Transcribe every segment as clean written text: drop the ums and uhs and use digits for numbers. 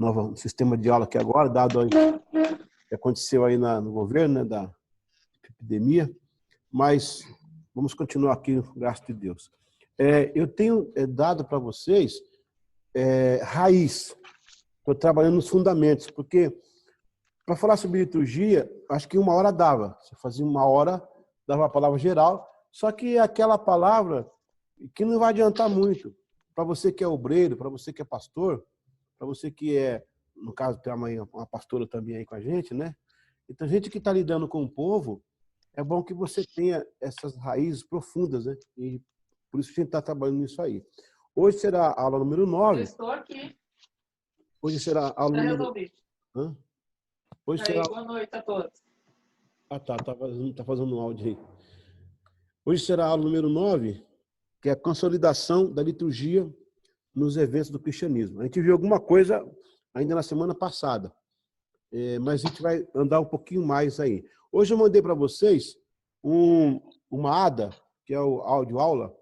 novo sistema de aula aqui agora, dado o que aconteceu aí no governo, né, da epidemia, mas vamos continuar aqui, graças a Deus. Eu tenho dado para vocês raiz. Estou trabalhando nos fundamentos, porque para falar sobre liturgia, acho que 1 hora dava. Você fazia 1 hora, dava a palavra geral, só que aquela palavra que não vai adiantar muito. Para você que é obreiro, para você que é pastor, para você que no caso, tem amanhã uma pastora também aí com a gente, né? Então, gente que está lidando com o povo, é bom que você tenha essas raízes profundas, né? E por isso que a gente está trabalhando nisso aí. Hoje será a aula número 9. Eu estou aqui. Hoje será a aula número... Hã? Hoje será... Boa noite a todos. Ah, tá fazendo um áudio aí. Hoje será a aula número 9, que é a consolidação da liturgia nos eventos do cristianismo. A gente viu alguma coisa ainda na semana passada, mas a gente vai andar um pouquinho mais aí. Hoje eu mandei para vocês uma ADA, que é o áudio aula,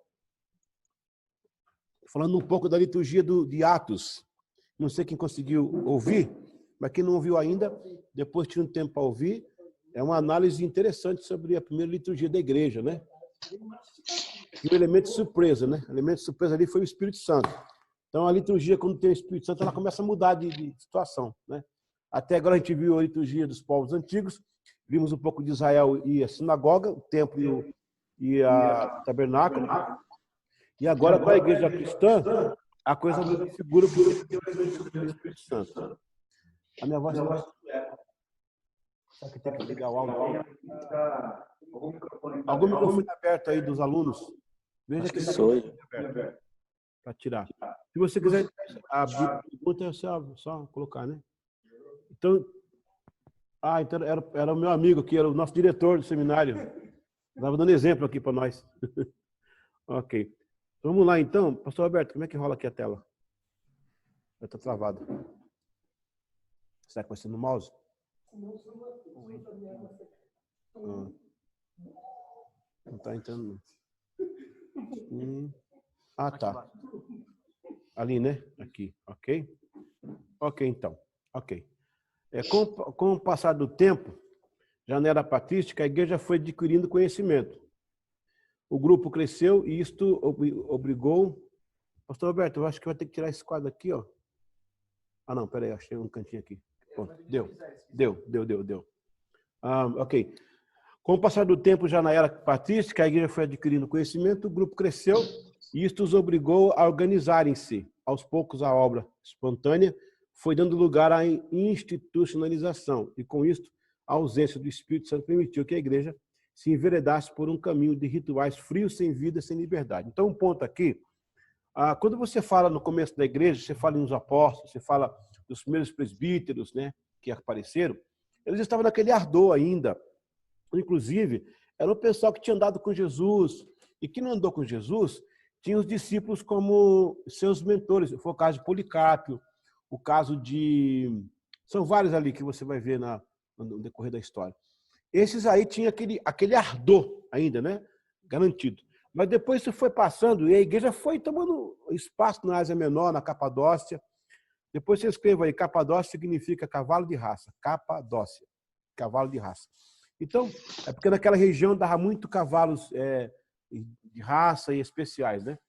falando um pouco da liturgia de Atos. Não sei quem conseguiu ouvir, mas quem não ouviu ainda, depois tira um tempo para ouvir. É uma análise interessante sobre a primeira liturgia da igreja, né? E o elemento de surpresa, né? O elemento de surpresa ali foi o Espírito Santo. Então, a liturgia, quando tem o Espírito Santo, ela começa a mudar de situação, né? Até agora a gente viu a liturgia dos povos antigos, vimos um pouco de Israel e a sinagoga, o templo e o tabernáculo. E agora, com a igreja cristã, a coisa muda de figura porque tem o Espírito Santo. A minha voz está... Será que tem que ligar o áudio? Algum microfone aberto aí dos alunos? Veja que está aberto para tirar. Se você quiser abrir pergunta, é só colocar, né? Então, então era o meu amigo que era o nosso diretor do seminário. Estava dando exemplo aqui para nós. Ok. Vamos lá, então. Pastor Roberto, como é que rola aqui a tela? Está travado. Será que vai ser no mouse? Não está entrando. Tá. Ali, né? Aqui. Ok? Ok, então. Ok. Com o passar do tempo, já na era patrística, a igreja foi adquirindo conhecimento. O grupo cresceu e isto obrigou... Pastor Roberto, eu acho que vai ter que tirar esse quadro aqui, ó. Ah, não, peraí, achei um cantinho aqui. Pronto, deu. Ok. Com o passar do tempo, já na era patrística, a igreja foi adquirindo conhecimento, o grupo cresceu e isto os obrigou a organizarem-se. Aos poucos, a obra espontânea foi dando lugar à institucionalização e, com isto, a ausência do Espírito Santo permitiu que a igreja se enveredasse por um caminho de rituais frios, sem vida, sem liberdade. Então, um ponto aqui, quando você fala no começo da igreja, você fala nos apóstolos, você fala dos primeiros presbíteros, né, que apareceram, eles estavam naquele ardor ainda. Inclusive, era o pessoal que tinha andado com Jesus, e que não andou com Jesus, tinha os discípulos como seus mentores. Foi o caso de Policarpo, o caso de... São vários ali que você vai ver no decorrer da história. Esses aí tinham aquele ardor ainda, né? Garantido. Mas depois isso foi passando e a igreja foi tomando espaço na Ásia Menor, na Capadócia. Depois você escreva aí, Capadócia significa cavalo de raça. Capadócia, cavalo de raça. Então, é porque naquela região dava muito cavalos de raça e especiais, né?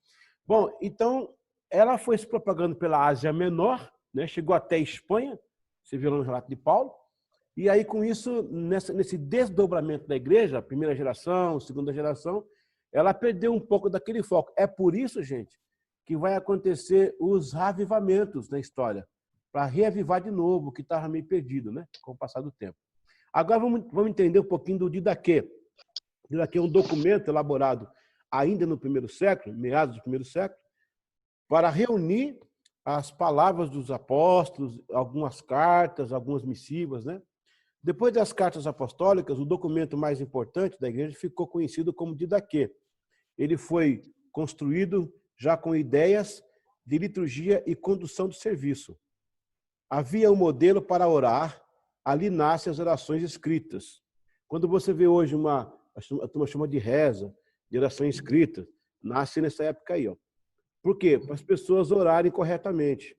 Bom, então, ela foi se propagando pela Ásia Menor, né? Chegou até a Espanha, você viu no relato de Paulo, e aí com isso, nesse desdobramento da igreja, a primeira geração, a segunda geração, ela perdeu um pouco daquele foco. É por isso, gente, que vai acontecer os reavivamentos na história, para reavivar de novo o que estava meio perdido, né? Com o passar do tempo. Agora vamos entender um pouquinho do Didaquê. O Didaquê é um documento elaborado ainda no primeiro século, meados do primeiro século, para reunir as palavras dos apóstolos, algumas cartas, algumas missivas, né? Depois das cartas apostólicas, o documento mais importante da igreja ficou conhecido como Didaquê. Ele foi construído já com ideias de liturgia e condução do serviço. Havia um modelo para orar, ali nascem as orações escritas. Quando você vê hoje a turma chama de reza, de oração escrita, nasce nessa época aí, ó. Por quê? Para as pessoas orarem corretamente.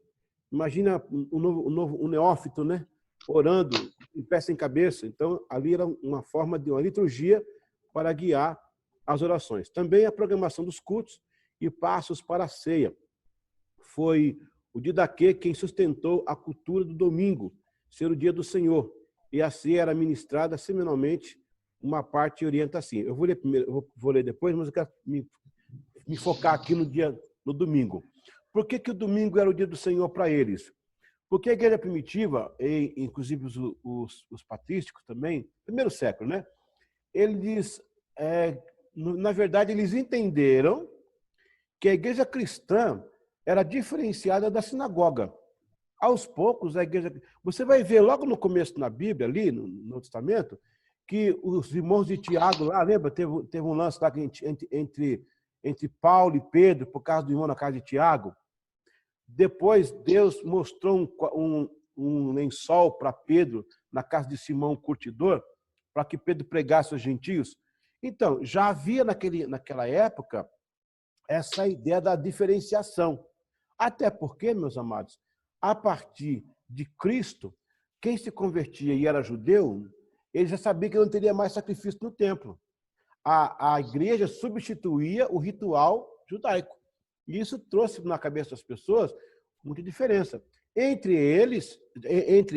Imagina um neófito, né? Orando, em pé sem cabeça. Então, ali era uma forma de uma liturgia para guiar as orações. Também a programação dos cultos e passos para a ceia. Foi o Didaquê quem sustentou a cultura do domingo, ser o dia do Senhor. E a ceia era ministrada semanalmente, uma parte orienta assim. Eu vou ler primeiro, eu vou ler depois, mas eu quero me focar aqui no domingo. Por que o domingo era o dia do Senhor para eles? Porque a igreja primitiva, e inclusive os patrísticos também, primeiro século, né? Eles, na verdade, eles entenderam que a igreja cristã era diferenciada da sinagoga. Aos poucos, a igreja... Você vai ver logo no começo na Bíblia, ali no Novo Testamento, que os irmãos de Tiago lá, lembra? Teve um lance lá entre Paulo e Pedro, por causa do irmão na casa de Tiago. Depois, Deus mostrou um lençol para Pedro na casa de Simão, o curtidor, para que Pedro pregasse aos gentios. Então, já havia naquela época essa ideia da diferenciação. Até porque, meus amados, a partir de Cristo, quem se convertia e era judeu, ele já sabia que não teria mais sacrifício no templo. A igreja substituía o ritual judaico. E isso trouxe na cabeça das pessoas muita diferença. Entre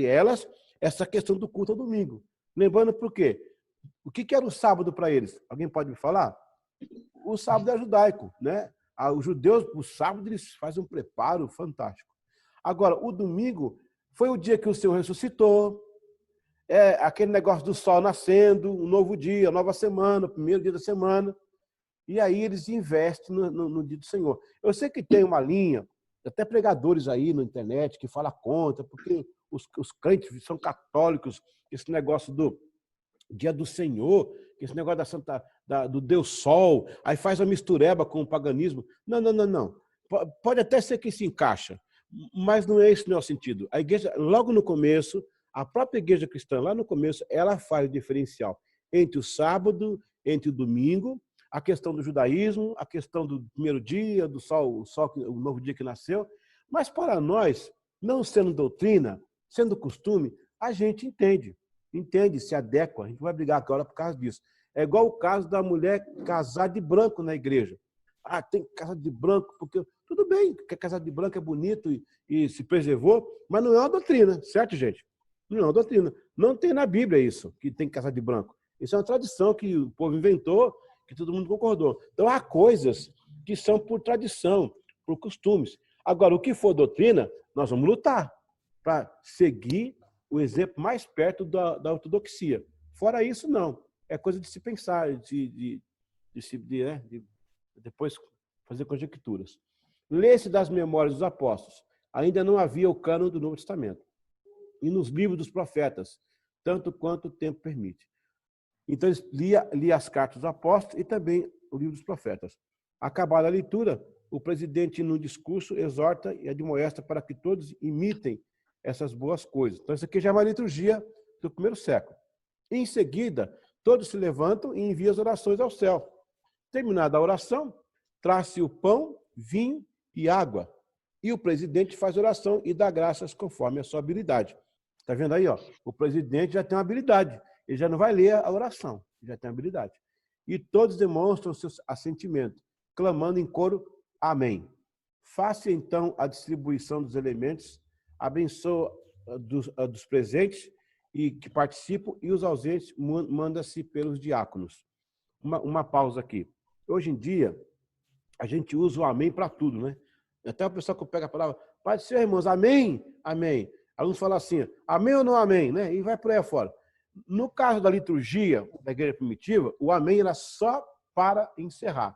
elas, essa questão do culto ao domingo. Lembrando por quê? O que era o sábado para eles? Alguém pode me falar? O sábado é judaico, né? Os judeus, o sábado, eles fazem um preparo fantástico. Agora, o domingo foi o dia que o Senhor ressuscitou, aquele negócio do sol nascendo, um novo dia, nova semana, o primeiro dia da semana. E aí eles investem no dia do Senhor. Eu sei que tem uma linha, até pregadores aí na internet que fala contra, porque os crentes são católicos, esse negócio do dia do Senhor, esse negócio do Deus Sol, aí faz uma mistureba com o paganismo. Não. Pode até ser que se encaixa, mas não é esse o sentido. A igreja, logo no começo, a própria igreja cristã, lá no começo, ela faz o diferencial entre o sábado, entre o domingo, a questão do judaísmo, a questão do primeiro dia, do sol, o novo dia que nasceu. Mas para nós, não sendo doutrina, sendo costume, a gente entende, se adequa. A gente vai brigar agora por causa disso. É igual o caso da mulher casar de branco na igreja. Tem que casar de branco, porque tudo bem, que casar de branco é bonito e se preservou, mas não é uma doutrina, certo, gente? Não é uma doutrina. Não tem na Bíblia isso, que tem que casar de branco. Isso é uma tradição que o povo inventou, que todo mundo concordou. Então, há coisas que são por tradição, por costumes. Agora, o que for doutrina, nós vamos lutar para seguir o exemplo mais perto da ortodoxia. Fora isso, não. É coisa de se pensar, de depois fazer conjecturas. Lê-se das Memórias dos Apóstolos. Ainda não havia o cânon do Novo Testamento. E nos livros dos profetas, tanto quanto o tempo permite. Então, eles lia as cartas dos apóstolos e também o livro dos profetas. Acabada a leitura, o presidente, no discurso, exorta e admoesta para que todos imitem essas boas coisas. Então, isso aqui já é uma liturgia do primeiro século. Em seguida, todos se levantam e enviam as orações ao céu. Terminada a oração, traz-se o pão, vinho e água. E o presidente faz oração e dá graças conforme a sua habilidade. Está vendo aí? Ó? O presidente já tem uma habilidade. Ele já não vai ler a oração, já tem habilidade. E todos demonstram seu assentimento, clamando em coro, amém. Faça então a distribuição dos elementos, abençoa dos presentes e que participam, e os ausentes manda-se pelos diáconos. Uma pausa aqui. Hoje em dia, a gente usa o amém para tudo, né? Até o pessoal que pega a palavra, Pai do Senhor, irmãos, amém, amém. Alguns falam assim, amém ou não amém, né? E vai por aí afora. No caso da liturgia da igreja primitiva, o amém era só para encerrar.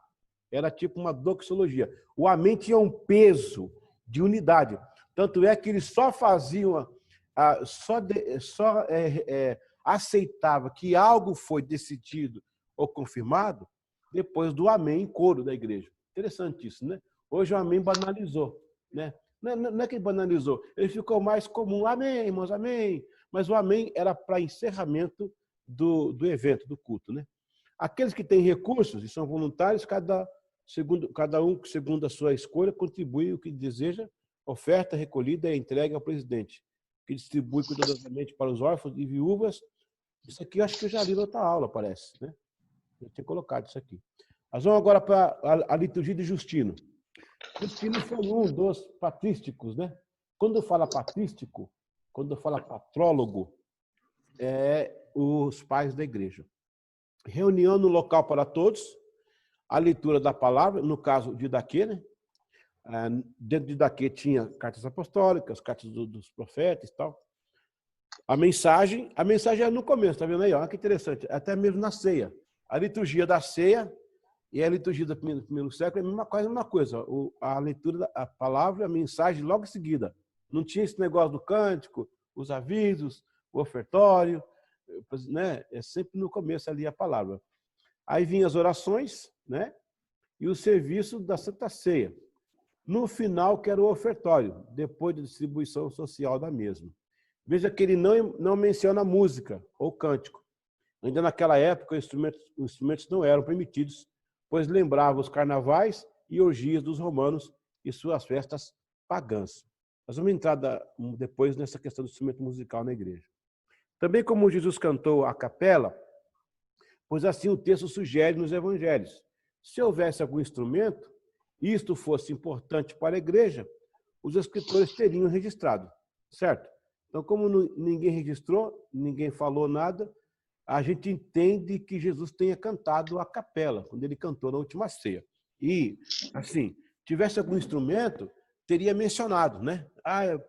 Era tipo uma doxologia. O amém tinha um peso de unidade. Tanto é que eles só faziam, aceitava que algo foi decidido ou confirmado depois do amém em coro da igreja. Interessante isso, né? Hoje o amém banalizou, né? Não é que ele banalizou, ele ficou mais comum. Amém, irmãos, amém. Mas o amém era para encerramento do evento, do culto, né? Aqueles que têm recursos e são voluntários, cada um, segundo a sua escolha, contribui o que deseja oferta recolhida é entregue ao presidente, que distribui cuidadosamente para os órfãos e viúvas. Isso aqui eu acho que eu já li na outra aula, parece, né? Eu tinha colocado isso aqui. Nós vamos agora para a liturgia de Justino. Justino foi um dos patrísticos, né? Quando fala patrístico, quando fala patrólogo, é os pais da igreja. Reunião no local para todos, a leitura da palavra, no caso de Didaquê, né? Dentro de Didaquê tinha cartas apostólicas, cartas dos profetas e tal. A mensagem é no começo, tá vendo aí? Olha que interessante, até mesmo na ceia. A liturgia da ceia e a liturgia do primeiro século é a mesma coisa. A leitura da palavra, a mensagem logo em seguida. Não tinha esse negócio do cântico, os avisos, o ofertório, né? É sempre no começo ali a palavra. Aí vinham as orações, né? E o serviço da Santa Ceia. No final, que era o ofertório, depois da distribuição social da mesma. Veja que ele não menciona música ou cântico. Ainda naquela época, os instrumentos não eram permitidos, pois lembravam os carnavais e orgias dos romanos e suas festas pagãs. Nós vamos entrar depois nessa questão do instrumento musical na igreja. Também como Jesus cantou a capela, pois assim o texto sugere nos evangelhos. Se houvesse algum instrumento, e isto fosse importante para a igreja, os escritores teriam registrado, certo? Então, como ninguém registrou, ninguém falou nada, a gente entende que Jesus tenha cantado a capela, quando ele cantou na última ceia. E, assim, tivesse algum instrumento, teria mencionado, né?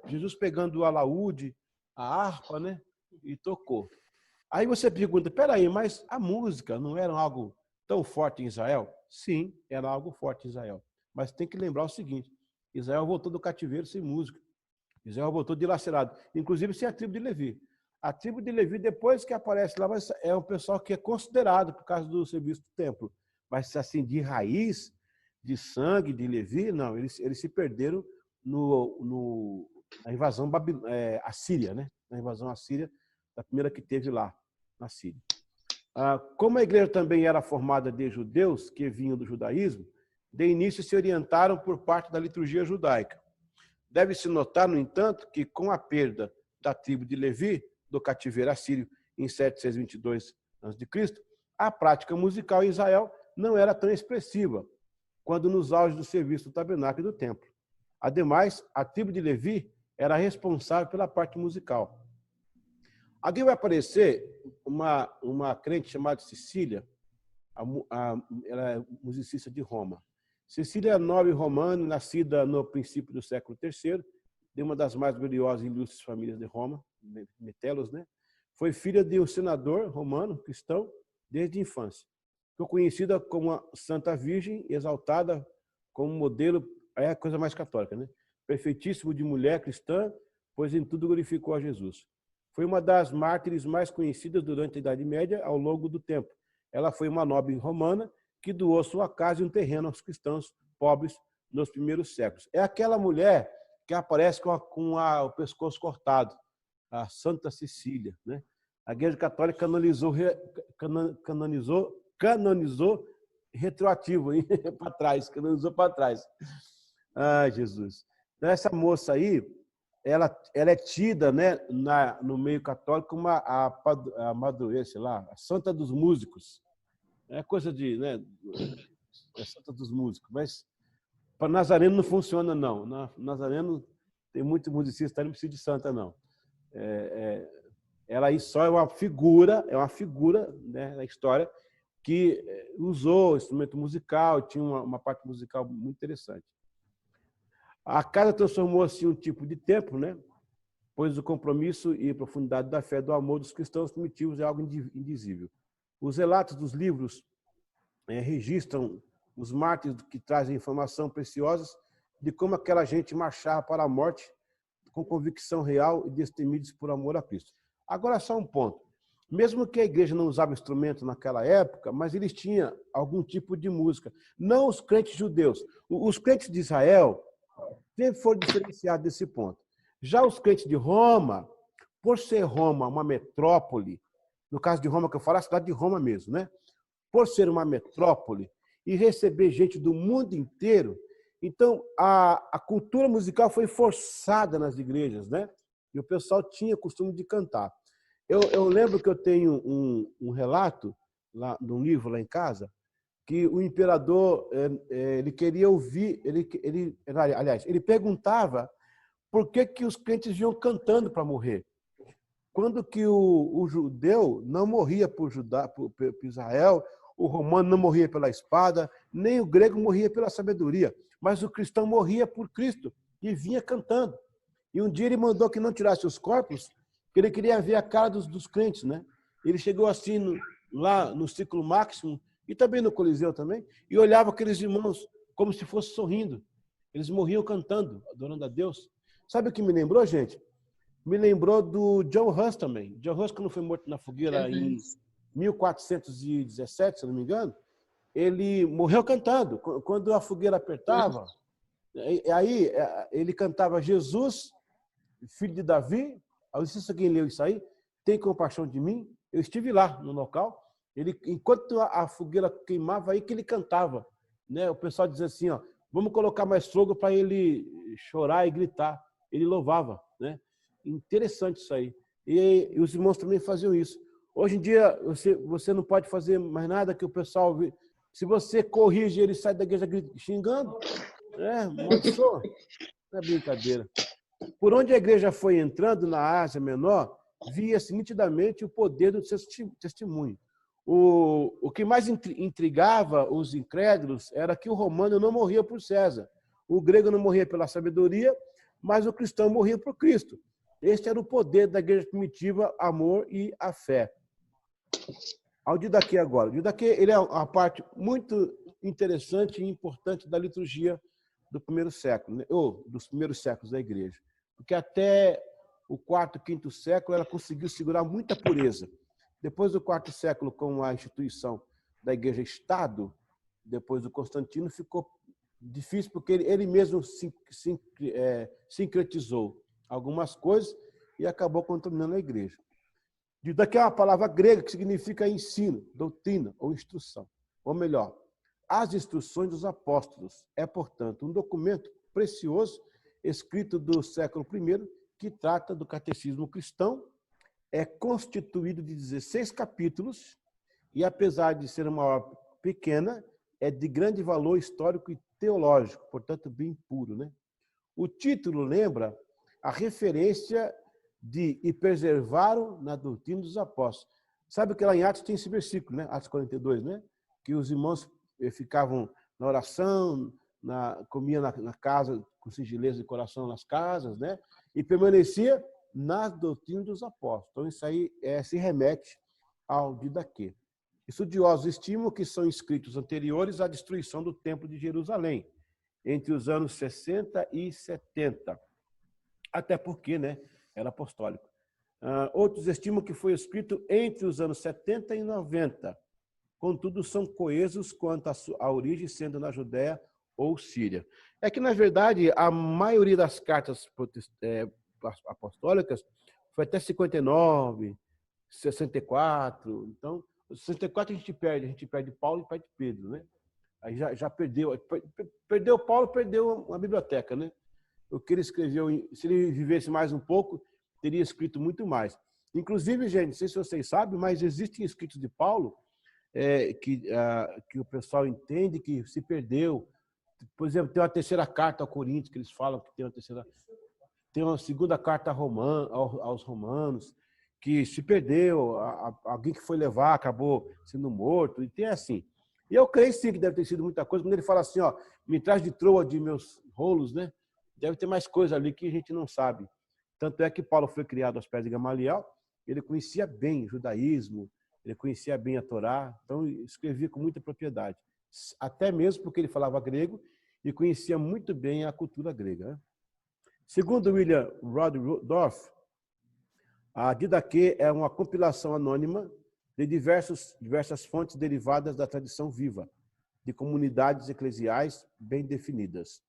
Jesus pegando o alaúde, a harpa, né? E tocou. Aí você pergunta, peraí, mas a música não era algo tão forte em Israel? Sim, era algo forte em Israel. Mas tem que lembrar o seguinte, Israel voltou do cativeiro sem música. Israel voltou dilacerado, inclusive sem a tribo de Levi. A tribo de Levi, depois que aparece lá, é um pessoal que é considerado por causa do serviço do templo. Mas, assim, de raiz, de sangue, de Levi, não. Eles se perderam na invasão assíria, né? Na invasão assíria, da primeira que teve lá, na Síria. Como a igreja também era formada de judeus que vinham do judaísmo, de início se orientaram por parte da liturgia judaica. Deve-se notar, no entanto, que com a perda da tribo de Levi, do cativeiro assírio, em 722 a.C., a prática musical em Israel não era tão expressiva, quando nos auges do serviço do tabernáculo e do templo. Ademais, a tribo de Levi era responsável pela parte musical. Aqui vai aparecer uma crente chamada Cecília, ela é musicista de Roma. Cecília é nobre romana, nascida no princípio do século III, de uma das mais gloriosas e ilustres famílias de Roma, Metelos, né? Foi filha de um senador romano, cristão, desde a infância. Foi conhecida como a Santa Virgem, exaltada como modelo, é a coisa mais católica, né? Perfeitíssimo de mulher cristã, pois em tudo glorificou a Jesus. Foi uma das mártires mais conhecidas durante a Idade Média ao longo do tempo. Ela foi uma nobre romana que doou sua casa e um terreno aos cristãos pobres nos primeiros séculos. É aquela mulher que aparece com o pescoço cortado, a Santa Cecília, né? A Igreja Católica canonizou retroativo, para trás, canonizou para trás. Ai, Jesus. Então, essa moça aí, ela é tida, né, no meio católico como a Madureira, sei lá, a Santa dos Músicos. É coisa de, né, é Santa dos Músicos, mas para Nazareno não funciona, não. Nazareno tem muito musicista, não precisa de santa, não. Ela aí só é uma figura, né, na história, que usou instrumento musical, tinha uma parte musical muito interessante. A casa transformou-se em um tipo de templo, né? Pois o compromisso e a profundidade da fé e do amor dos cristãos primitivos é algo indizível. Os relatos dos livros registram os mártires que trazem informação preciosas de como aquela gente marchava para a morte com convicção real e destemidos por amor a Cristo. Agora, só um ponto. Mesmo que a igreja não usava instrumento naquela época, mas eles tinham algum tipo de música. Não os crentes judeus. Os crentes de Israel sempre foram diferenciados desse ponto. Já os crentes de Roma, por ser Roma uma metrópole, no caso de Roma que eu falo, a cidade de Roma mesmo, né? Por ser uma metrópole e receber gente do mundo inteiro, Então, a cultura musical foi forçada nas igrejas, né? E o pessoal tinha costume de cantar. Eu lembro que eu tenho um relato, lá, num livro lá em casa, que o imperador ele queria ouvir, aliás, ele perguntava por que os crentes iam cantando para morrer. Quando que o judeu não morria por Israel, o romano não morria pela espada, nem o grego morria pela sabedoria, mas o cristão morria por Cristo e vinha cantando. E um dia ele mandou que não tirasse os corpos, porque ele queria ver a cara dos crentes, né? Ele chegou assim lá no ciclo máximo e também no Coliseu também, e olhava aqueles irmãos como se fosse sorrindo. Eles morriam cantando, adorando a Deus. Sabe o que me lembrou, gente? Me lembrou do John Hus também. John Hus, quando foi morto na fogueira em 1417, se não me engano, ele morreu cantando. Quando a fogueira apertava, aí ele cantava: Jesus, filho de Davi, não sei se alguém leu isso aí, tem compaixão de mim. Eu estive lá no local. Ele, enquanto a fogueira queimava, aí que ele cantava, né? O pessoal dizia assim, ó, vamos colocar mais fogo para ele chorar e gritar. Ele louvava, né? Interessante isso aí. E os irmãos também faziam isso. Hoje em dia, você não pode fazer mais nada que o pessoal... Se você corrige, ele sai da igreja xingando. Maldição. Não é brincadeira. Por onde a igreja foi entrando na Ásia Menor, via-se nitidamente o poder do testemunho. O que mais intrigava os incrédulos era que o romano não morria por César. O grego não morria pela sabedoria, mas o cristão morria por Cristo. Este era o poder da igreja primitiva, amor e a fé. Ao Didaquê agora. O Didaquê, ele é uma parte muito interessante e importante da liturgia do primeiro século, né? Ou dos primeiros séculos da igreja. Porque até o quarto, quinto século, ela conseguiu segurar muita pureza. Depois do quarto século, com a instituição da igreja-estado, depois do Constantino, ficou difícil, porque ele mesmo sincretizou algumas coisas e acabou contaminando a igreja. Daqui é uma palavra grega que significa ensino, doutrina ou instrução. Ou melhor, as instruções dos apóstolos. É, portanto, um documento precioso, escrito do século I, que trata do catecismo cristão. É constituído de 16 capítulos e, apesar de ser uma obra pequena, é de grande valor histórico e teológico, portanto, bem puro, né? O título lembra a referência de "e preservaram na doutrina dos apóstolos". Sabe que lá em Atos tem esse versículo, né? Atos 42, né? Que os irmãos ficavam na oração, comiam na casa, com singeleza de coração nas casas, né? E permanecia na doutrina dos apóstolos. Então, isso aí se remete ao Didaquê. Estudiosos estimam que são escritos anteriores à destruição do Templo de Jerusalém, entre os anos 60 e 70. Até porque, né, era apostólico. Outros estimam que foi escrito entre os anos 70 e 90. Contudo, são coesos quanto à origem, sendo na Judéia ou Síria. É que, na verdade, a maioria das cartas apostólicas foi até 59, 64. Então, 64 a gente perde Paulo e perde Pedro, né? Aí já perdeu Paulo, perdeu a biblioteca, né? O que ele escreveu, se ele vivesse mais um pouco, teria escrito muito mais. Inclusive, gente, não sei se vocês sabem, mas existem escritos de Paulo que o pessoal entende que se perdeu. Por exemplo, tem uma terceira carta ao Coríntios, que eles falam que tem uma terceira... Tem uma segunda carta aos romanos, que se perdeu, alguém que foi levar acabou sendo morto, e tem assim. E eu creio sim que deve ter sido muita coisa, quando ele fala assim, ó, me traz de Troa de meus rolos, né? Deve ter mais coisa ali que a gente não sabe. Tanto é que Paulo foi criado aos pés de Gamaliel, ele conhecia bem o judaísmo, ele conhecia bem a Torá, então escrevia com muita propriedade. Até mesmo porque ele falava grego e conhecia muito bem a cultura grega, né? Segundo William Randolph, a Didaquê é uma compilação anônima de diversas fontes derivadas da tradição viva, de comunidades eclesiais bem definidas.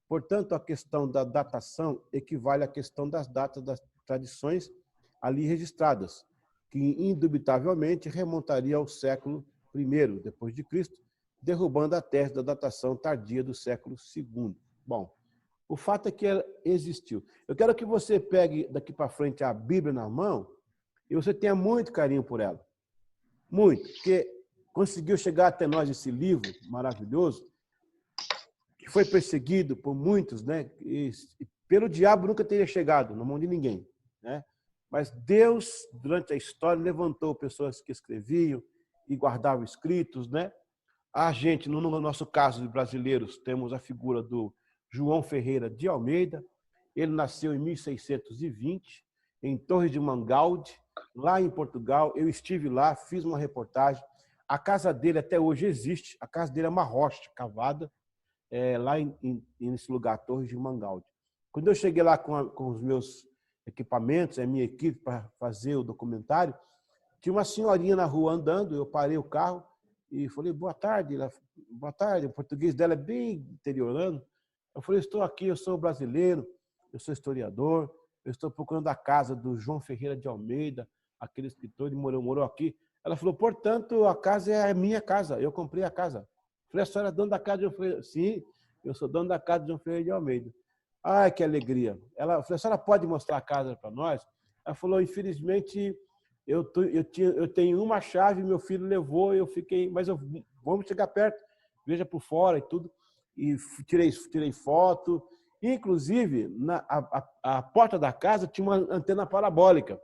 Portanto, a questão da datação equivale à questão das datas das tradições ali registradas, que indubitavelmente remontaria ao século I depois de Cristo, derrubando a tese da datação tardia do século II. Bom, o fato é que ela existiu. Eu quero que você pegue daqui para frente a Bíblia na mão e você tenha muito carinho por ela. Muito, porque conseguiu chegar até nós esse livro maravilhoso, que foi perseguido por muitos, né? E pelo diabo nunca teria chegado na mão de ninguém, né? Mas Deus, durante a história, levantou pessoas que escreviam e guardavam escritos, né? A gente, no nosso caso de brasileiros, temos a figura do João Ferreira de Almeida. Ele nasceu em 1620, em Torres de Mangalde, lá em Portugal. Eu estive lá, fiz uma reportagem. A casa dele até hoje existe. A casa dele é uma rocha cavada, lá nesse lugar, Torres de Mangalde. Quando eu cheguei lá com os meus equipamentos, a minha equipe, para fazer o documentário, tinha uma senhorinha na rua andando, eu parei o carro e falei, boa tarde. Ela, boa tarde. O português dela é bem interiorano. Eu falei, estou aqui, eu sou brasileiro, eu sou historiador, eu estou procurando a casa do João Ferreira de Almeida, aquele escritor, ele morou aqui. Ela falou, portanto, a casa é a minha casa, eu comprei a casa. Eu falei, a senhora é dona da casa de João Ferreira? Sim, eu sou dono da casa de João Ferreira de Almeida. Ai, que alegria. Ela falou, a senhora pode mostrar a casa para nós? Ela falou, infelizmente, eu tenho uma chave, meu filho levou, eu fiquei, mas vamos chegar perto, veja por fora e tudo. E tirei foto. Inclusive, a porta da casa tinha uma antena parabólica.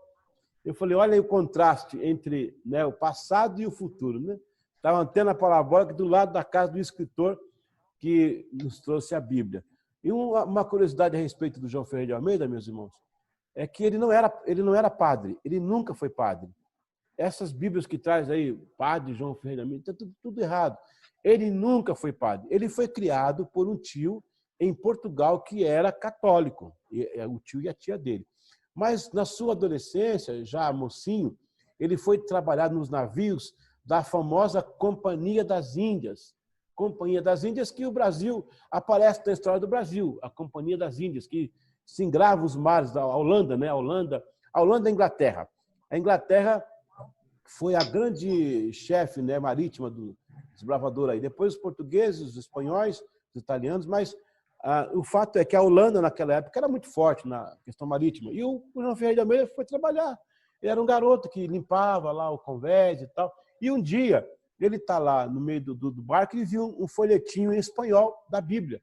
Eu falei, olha aí o contraste entre, né, o passado e o futuro. Né? Estava a antena parabólica do lado da casa do escritor que nos trouxe a Bíblia. E uma curiosidade a respeito do João Ferreira de Almeida, meus irmãos, é que ele não era padre, ele nunca foi padre. Essas Bíblias que traz aí, padre João Ferreira de Almeida, está tudo errado. Ele nunca foi padre. Ele foi criado por um tio em Portugal que era católico, o tio e a tia dele. Mas na sua adolescência, já mocinho, ele foi trabalhar nos navios da famosa Companhia das Índias. Companhia das Índias que o Brasil aparece na história do Brasil, a Companhia das Índias, que se engrava os mares da Holanda, né? A Holanda é a Inglaterra. A Inglaterra foi a grande chefe, né, marítima do desbravador aí. Depois os portugueses, os espanhóis, os italianos, mas o fato é que a Holanda, naquela época, era muito forte na questão marítima. E o João Ferreira de Almeida foi trabalhar. Ele era um garoto que limpava lá o convés e tal. E um dia, ele está lá no meio do barco e viu um folhetinho em espanhol da Bíblia.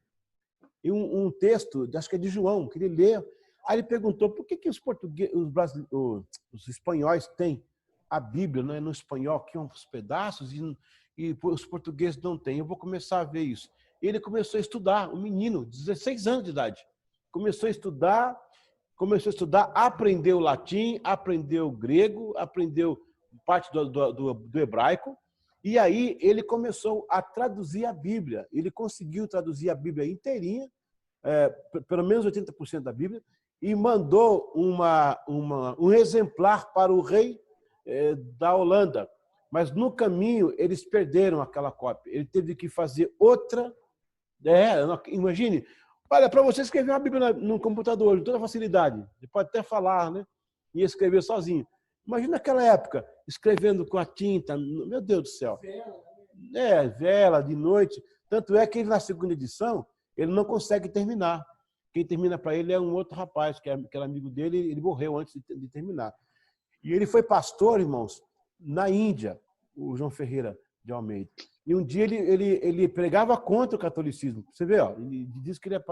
E um texto, acho que é de João, que ele lê. Aí ele perguntou por que os portugueses, os espanhóis têm a Bíblia, né, no espanhol, que uns pedaços, e os portugueses não têm. Eu vou começar a ver isso. Ele começou a estudar, um menino, 16 anos de idade. Começou a estudar, aprendeu latim, aprendeu grego, aprendeu parte do hebraico, e aí ele começou a traduzir a Bíblia. Ele conseguiu traduzir a Bíblia inteirinha, pelo menos 80% da Bíblia, e mandou um exemplar para o rei da Holanda. Mas no caminho eles perderam aquela cópia. Ele teve que fazer outra. Imagine, olha, para você escrever uma Bíblia no computador, de toda facilidade, você pode até falar, né? E escrever sozinho. Imagina naquela época, escrevendo com a tinta, meu Deus do céu. Vela, de noite. Tanto é que ele, na segunda edição, ele não consegue terminar. Quem termina para ele é um outro rapaz, que era amigo dele, ele morreu antes de terminar. E ele foi pastor, irmãos, na Índia, o João Ferreira de Almeida. E um dia ele pregava contra o catolicismo. Você vê, ó, ele diz que ele é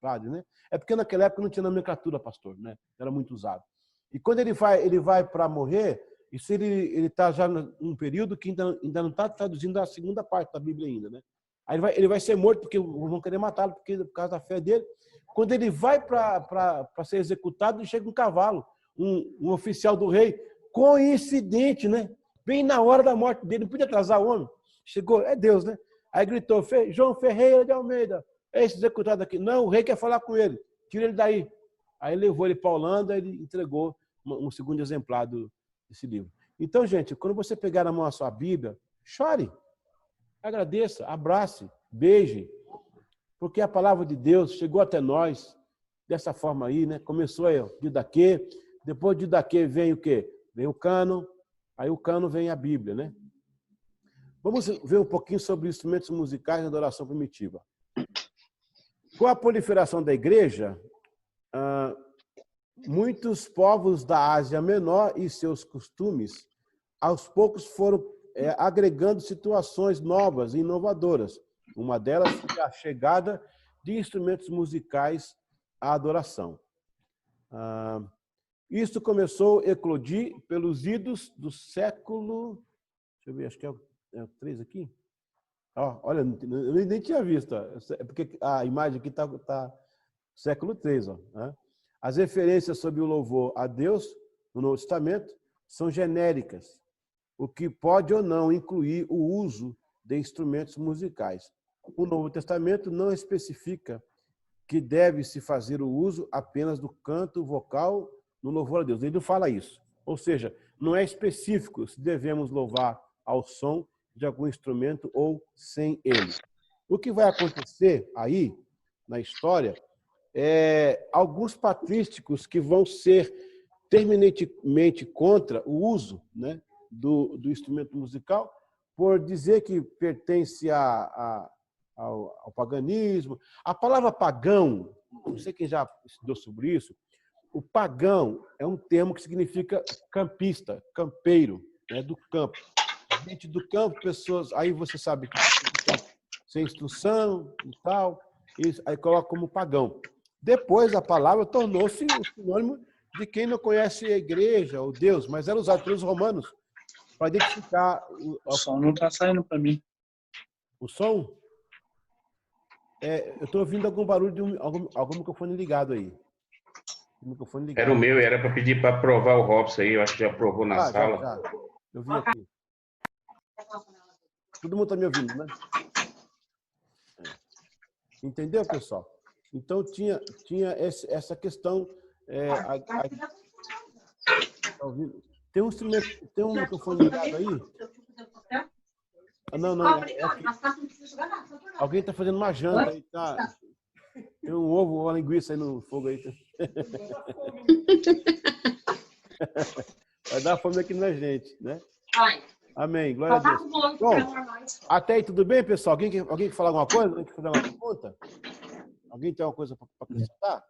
padre, né? É porque naquela época não tinha nomenclatura pastor, né? Era muito usado. E quando ele vai para morrer, isso ele está já num período que ainda não está traduzindo a segunda parte da Bíblia ainda, né? Aí ele vai ser morto porque vão querer matá-lo por causa da fé dele. Quando ele vai para ser executado, chega um cavalo, um oficial do rei, coincidente, né? Bem na hora da morte dele, não podia atrasar o homem. Chegou, é Deus, né? Aí gritou, João Ferreira de Almeida, é esse executado aqui. Não, o rei quer falar com ele, tira ele daí. Aí levou ele para a Holanda e ele entregou um segundo exemplar desse livro. Então, gente, quando você pegar na mão a sua Bíblia, chore, agradeça, abrace, beije, porque a palavra de Deus chegou até nós dessa forma aí, né? Começou aí, Didaquê, depois de Didaquê vem o quê? Vem o cânon, aí o cânon vem a Bíblia, né? Vamos ver um pouquinho sobre instrumentos musicais na adoração primitiva. Com a proliferação da igreja, muitos povos da Ásia Menor e seus costumes, aos poucos foram agregando situações novas e inovadoras. Uma delas foi a chegada de instrumentos musicais à adoração. Isso começou a eclodir pelos idos do século... Deixa eu ver, acho que é o 3 aqui. Olha, eu nem tinha visto. É porque a imagem aqui está século 3. Né? As referências sobre o louvor a Deus no Novo Testamento são genéricas, o que pode ou não incluir o uso de instrumentos musicais. O Novo Testamento não especifica que deve-se fazer o uso apenas do canto vocal no louvor a Deus. Ele não fala isso. Ou seja, não é específico se devemos louvar ao som de algum instrumento ou sem ele. O que vai acontecer aí, na história, alguns patrísticos que vão ser terminantemente contra o uso, né, do instrumento musical, por dizer que pertence ao paganismo. A palavra pagão, não sei quem já estudou sobre isso, o pagão é um termo que significa campista, campeiro, né, do campo. Gente do campo, pessoas... Aí você sabe que sem instrução e tal, aí coloca como pagão. Depois a palavra tornou-se um sinônimo de quem não conhece a igreja ou Deus, mas era usado pelos romanos para identificar... O som não está saindo para mim. O som? Eu estou ouvindo algum barulho de algum microfone ligado aí. Microfone ligado. Era o meu, era para pedir para aprovar o Robson aí, eu acho que já aprovou na sala. Já. Eu vi aqui. Todo mundo está me ouvindo, né? Entendeu, pessoal? Então, tinha essa questão... Tem um instrumento, tem um microfone ligado aí? Não. Alguém está fazendo uma janta aí, tá? Tem um ovo, uma linguiça aí no fogo aí. Vai dar fome aqui na gente, né? Amém. Glória a Deus. Bom, até aí tudo bem, pessoal? Alguém quer falar alguma coisa? Alguém quer fazer uma pergunta? Alguém tem alguma coisa para acrescentar?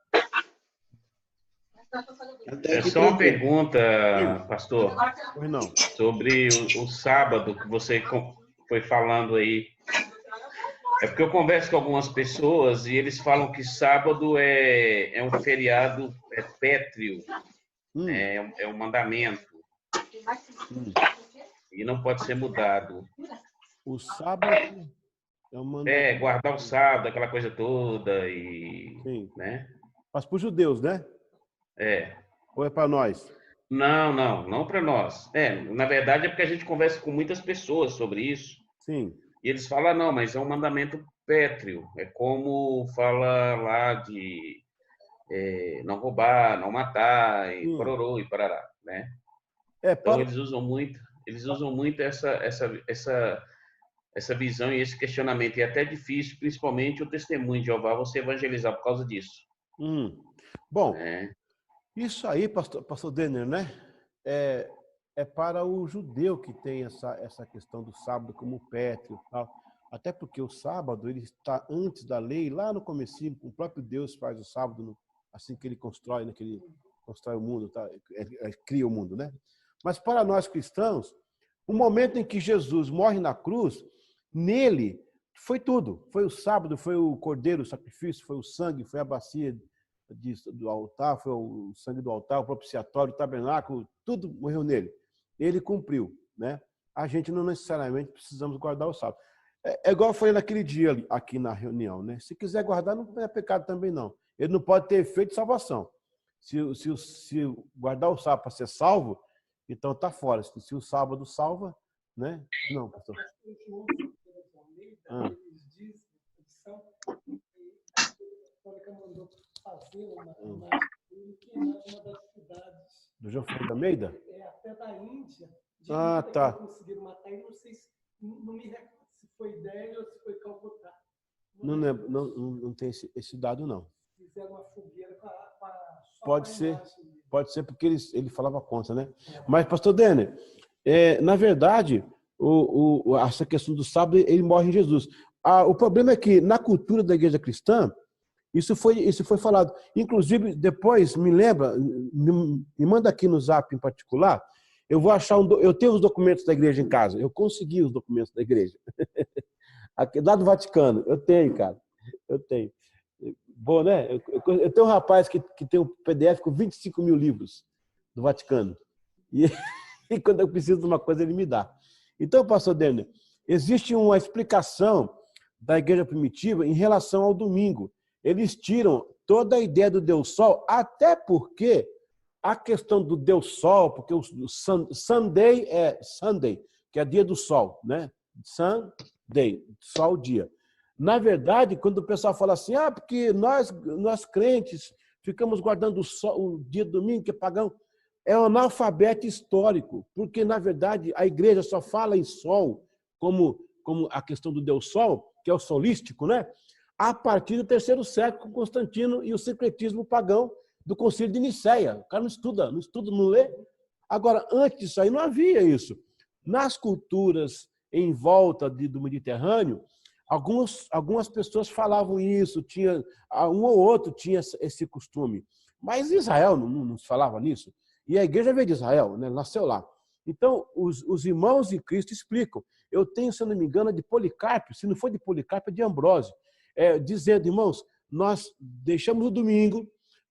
É só uma pergunta, pastor, Não. sobre o sábado que você foi falando aí. É porque eu converso com algumas pessoas e eles falam que sábado é um feriado pétreo, é um mandamento. E não pode ser mudado. O sábado é um mandamento. Guardar o sábado, aquela coisa toda. Sim. Né? Mas para os judeus, né? Ou é para nós? Não para nós. Na verdade é porque a gente conversa com muitas pessoas sobre isso. Sim. E eles falam, não, mas é um mandamento pétreo. É como fala lá de não roubar, não matar, e pororô e parará, né? Então eles usam muito essa visão e esse questionamento. E é até difícil, principalmente o testemunho de Jeová, você evangelizar por causa disso. Bom, isso aí, pastor Denner, né? É para o judeu que tem essa questão do sábado como pétreo e tal. Até porque o sábado ele está antes da lei, lá no comecinho, o próprio Deus faz o sábado assim que ele constrói, né? Que ele constrói o mundo, tá? Cria o mundo, né? Mas para nós cristãos, o momento em que Jesus morre na cruz, nele foi tudo. Foi o sábado, foi o cordeiro, o sacrifício, foi o sangue, foi a bacia do altar, foi o sangue do altar, o propiciatório, o tabernáculo, tudo morreu nele. Ele cumpriu, né? A gente não necessariamente precisamos guardar o sábado. É igual eu falei naquele dia aqui na reunião, né? Se quiser guardar, não é pecado também, não. Ele não pode ter efeito de salvação. Se guardar o sábado para ser salvo, então está fora. Se o sábado salva, né? Não, pastor. Do João Ferreira da Almeida? Até da Índia. Tá. Conseguiram matar, e não sei se me recordo se foi Delhi ou se foi Calcutá. Não tem esse dado, não. Fizeram uma fogueira Pode ser porque ele falava contra, né? Mas, pastor Denner, na verdade, essa questão do sábado, ele morre em Jesus. O problema é que, na cultura da igreja cristã, Isso foi falado. Inclusive, depois, me lembra, me manda aqui no Zap em particular, eu vou achar eu tenho os documentos da igreja em casa, eu consegui os documentos da igreja. Aqui, lá do Vaticano, eu tenho, cara, eu tenho. Bom, né? Eu tenho um rapaz que tem um PDF com 25 mil livros do Vaticano. E quando eu preciso de uma coisa, ele me dá. Então, pastor Denner, existe uma explicação da igreja primitiva em relação ao domingo. Eles tiram toda a ideia do Deus Sol, até porque a questão do Deus Sol, porque o Sunday é Sunday, que é dia do sol, né? Sunday, sol, dia. Na verdade, quando o pessoal fala assim, porque nós crentes ficamos guardando o dia do domingo, que é pagão, é um analfabeto histórico, porque, na verdade, a igreja só fala em sol, como a questão do Deus Sol, que é o solístico, né? A partir do 3º século, com Constantino e o sincretismo pagão do Concílio de Nicéia. O cara não estuda, não lê. Agora, antes disso aí, não havia isso. Nas culturas em volta do Mediterrâneo, algumas pessoas falavam isso, um ou outro tinha esse costume. Mas Israel não se falava nisso. E a igreja veio de Israel, né? Nasceu lá. Então, os irmãos em Cristo explicam. Eu tenho, se eu não me engano, de Policarpo, se não for de Policarpo, é de Ambrósio, dizendo, irmãos, nós deixamos o domingo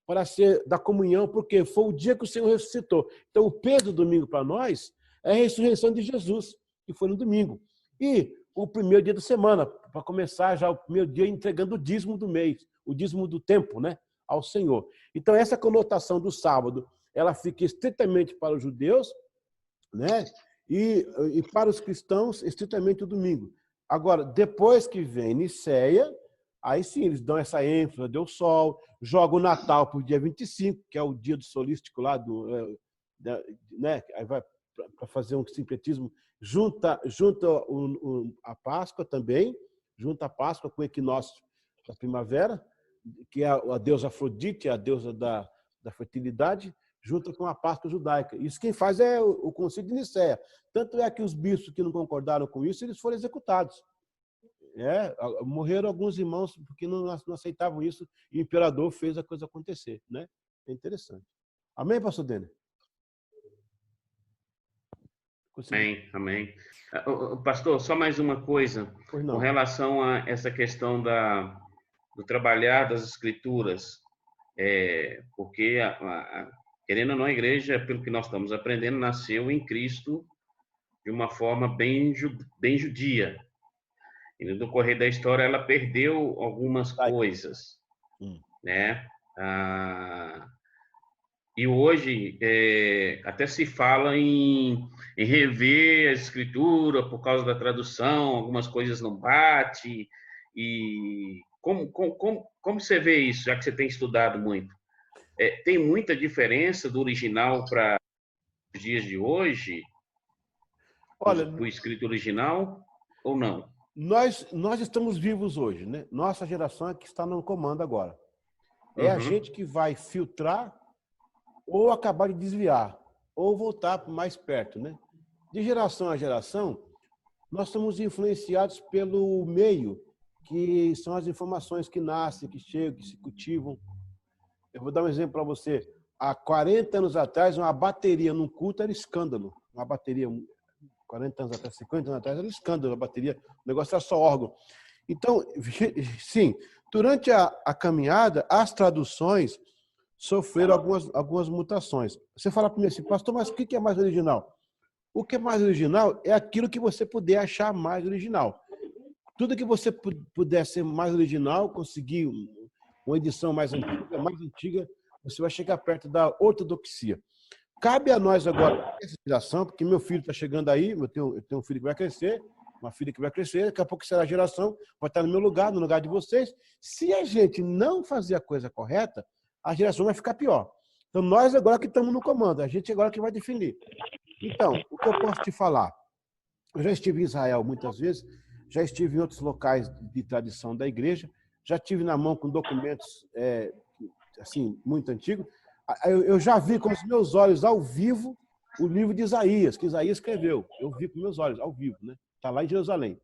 para ser da comunhão, porque foi o dia que o Senhor ressuscitou. Então, o peso do domingo para nós é a ressurreição de Jesus, que foi no domingo. E o primeiro dia da semana, para começar já o primeiro dia entregando o dízimo do mês, o dízimo do tempo, né, ao Senhor. Então, essa conotação do sábado, ela fica estritamente para os judeus, né, e para os cristãos, estritamente o domingo. Agora, depois que vem Nicéia, aí sim, eles dão essa ênfase, deu sol, jogam o Natal para o dia 25, que é o dia do solístico lá, né? Aí vai para fazer um sincretismo, junta a Páscoa também, junta a Páscoa com o equinócio da primavera, que é a deusa Afrodite, a deusa da fertilidade, junto com a Páscoa judaica. Isso quem faz é o Concílio de Nicéia. Tanto é que os bispos que não concordaram com isso, eles foram executados. Morreram alguns irmãos porque não aceitavam isso e o imperador fez a coisa acontecer, né? É interessante. Amém, pastor Denner? Amém. Pastor, só mais uma coisa com relação a essa questão do trabalhar das escrituras, porque querendo ou não, a igreja, pelo que nós estamos aprendendo, nasceu em Cristo de uma forma bem judia. E no decorrer da história, ela perdeu algumas coisas, né? E hoje até se fala em rever a escritura por causa da tradução, algumas coisas não batem. E como você vê isso, já que você tem estudado muito? Tem muita diferença do original para os dias de hoje? Olha, do escrito original ou não? Nós estamos vivos hoje, né? Nossa geração é que está no comando agora. É a gente que vai filtrar ou acabar de desviar, ou voltar mais perto, né? De geração a geração, nós somos influenciados pelo meio, que são as informações que nascem, que chegam, que se cultivam. Eu vou dar um exemplo para você. Há 40 anos atrás, uma bateria num culto era escândalo. Uma bateria, 40 anos atrás, 50 anos atrás, era escândalo a bateria. O negócio era só órgão. Então, sim, durante a caminhada, as traduções sofreram algumas mutações. Você fala para mim assim, pastor, mas o que é mais original? O que é mais original é aquilo que você puder achar mais original. Tudo que você puder ser mais original, conseguir uma edição mais antiga, você vai chegar perto da ortodoxia. Cabe a nós agora essa geração, porque meu filho está chegando aí, eu tenho um filho que vai crescer, uma filha que vai crescer, daqui a pouco será a geração, vai estar no meu lugar, no lugar de vocês. Se a gente não fazer a coisa correta, a geração vai ficar pior. Então, nós agora que estamos no comando, a gente agora que vai definir. Então, o que eu posso te falar? Eu já estive em Israel muitas vezes, já estive em outros locais de tradição da igreja, já tive na mão com documentos assim, muito antigos. Eu já vi com os meus olhos ao vivo o livro de Isaías, que Isaías escreveu. Eu vi com meus olhos ao vivo, né? Está lá em Jerusalém.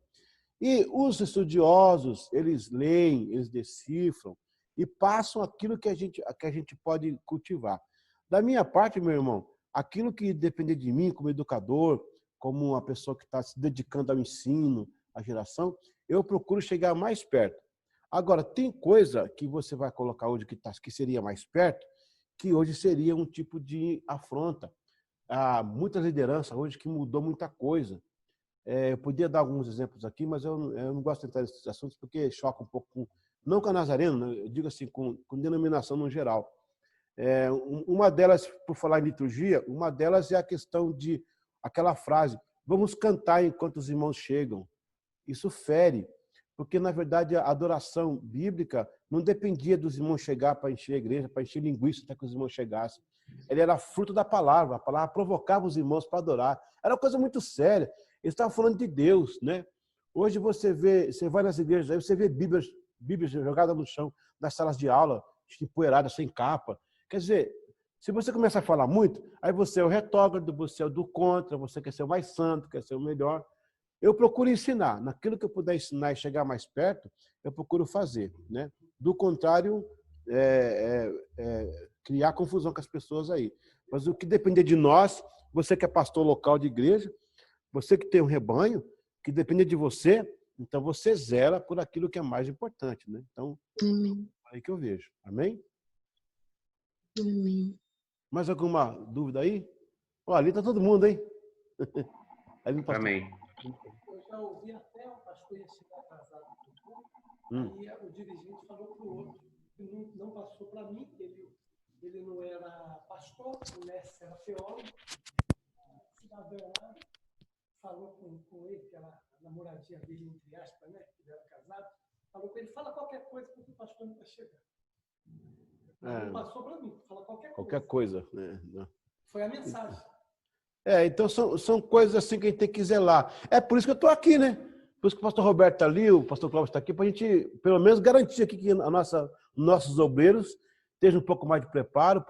E os estudiosos, eles leem, eles decifram, e passam aquilo que a gente pode cultivar. Da minha parte, meu irmão, aquilo que depender de mim como educador, como uma pessoa que está se dedicando ao ensino, à geração, eu procuro chegar mais perto. Agora, tem coisa que você vai colocar hoje que seria mais perto, que hoje seria um tipo de afronta. Há muita liderança hoje que mudou muita coisa. Eu podia dar alguns exemplos aqui, mas eu não gosto de entrar nesses assuntos porque choca um pouco, não com a Nazareno, eu digo assim, com denominação no geral. Uma delas, por falar em liturgia, uma delas é a questão de aquela frase, vamos cantar enquanto os irmãos chegam. Isso fere, porque, na verdade, a adoração bíblica não dependia dos irmãos chegar para encher a igreja, para encher linguiça até que os irmãos chegassem. Ele era fruto da palavra, a palavra provocava os irmãos para adorar. Era uma coisa muito séria. Eles estavam falando de Deus, né? Hoje você vai nas igrejas, aí você vê Bíblias jogadas no chão, nas salas de aula, empoeiradas, sem capa. Quer dizer, se você começa a falar muito, aí você é o retrógrado, você é o do contra, você quer ser o mais santo, quer ser o melhor. Eu procuro ensinar. Naquilo que eu puder ensinar e chegar mais perto, eu procuro fazer, né? Do contrário, criar confusão com as pessoas aí. Mas o que depender de nós, você que é pastor local de igreja, você que tem um rebanho, que depende de você, então você zela por aquilo que é mais importante, né? Então, é aí que eu vejo. Amém? Amém. Mais alguma dúvida aí? Olha, ali está todo mundo, hein? Ali não Amém. Eu já ouvi até o pastor ia chegar atrasado do culto, aí o dirigente falou para o outro, que não passou para mim, ele não era pastor, o Messi era teólogo, o cidadão lá falou com ele, que era a namoradinha dele, entre aspas, né, que ele era casado, falou com ele, fala qualquer coisa porque o pastor não está chegando. Não passou para mim, fala qualquer coisa. Qualquer coisa, né? Foi a mensagem. Então são coisas assim que a gente tem que zelar. É por isso que eu estou aqui, né? Por isso que o pastor Roberto está ali, o pastor Cláudio está aqui, para a gente, pelo menos, garantir aqui que nossos obreiros estejam um pouco mais de preparo,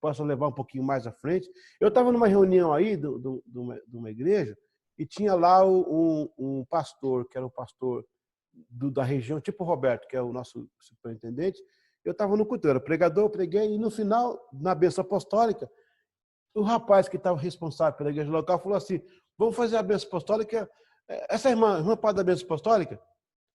possam levar um pouquinho mais à frente. Eu estava numa reunião aí de uma igreja e tinha lá um pastor, que era o pastor da região, tipo o Roberto, que é o nosso superintendente. Eu estava no culto, eu era pregador, eu preguei, e no final, na bênção apostólica, o rapaz que estava responsável pela igreja local falou assim, vamos fazer a bênção apostólica, essa irmã pode dar a bênção apostólica?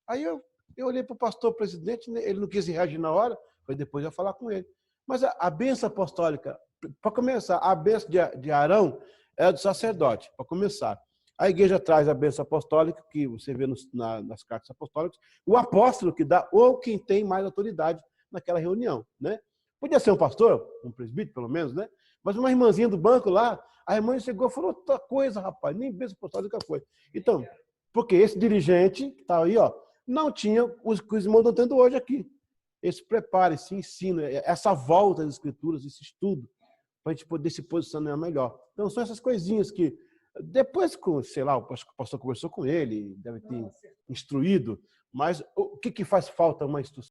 Aí eu olhei para o pastor presidente, ele não quis reagir na hora, foi depois eu ia falar com ele. Mas a bênção apostólica, para começar, a bênção de Arão é do sacerdote, para começar. A igreja traz a bênção apostólica, que você vê nas cartas apostólicas, o apóstolo que dá, ou quem tem mais autoridade naquela reunião, né? Podia ser um pastor, um presbítero, pelo menos, né? Mas uma irmãzinha do banco lá, a irmã chegou e falou outra coisa, rapaz, nem bênção apostólica foi. Então, porque esse dirigente que está aí, ó, não tinha os que os irmãos estão tendo hoje aqui. Esse preparo, esse ensino, essa volta às escrituras, esse estudo, para a gente poder se posicionar melhor. Então, são essas coisinhas que, depois, sei lá, o pastor conversou com ele, deve ter instruído, mas o que faz falta uma instrução?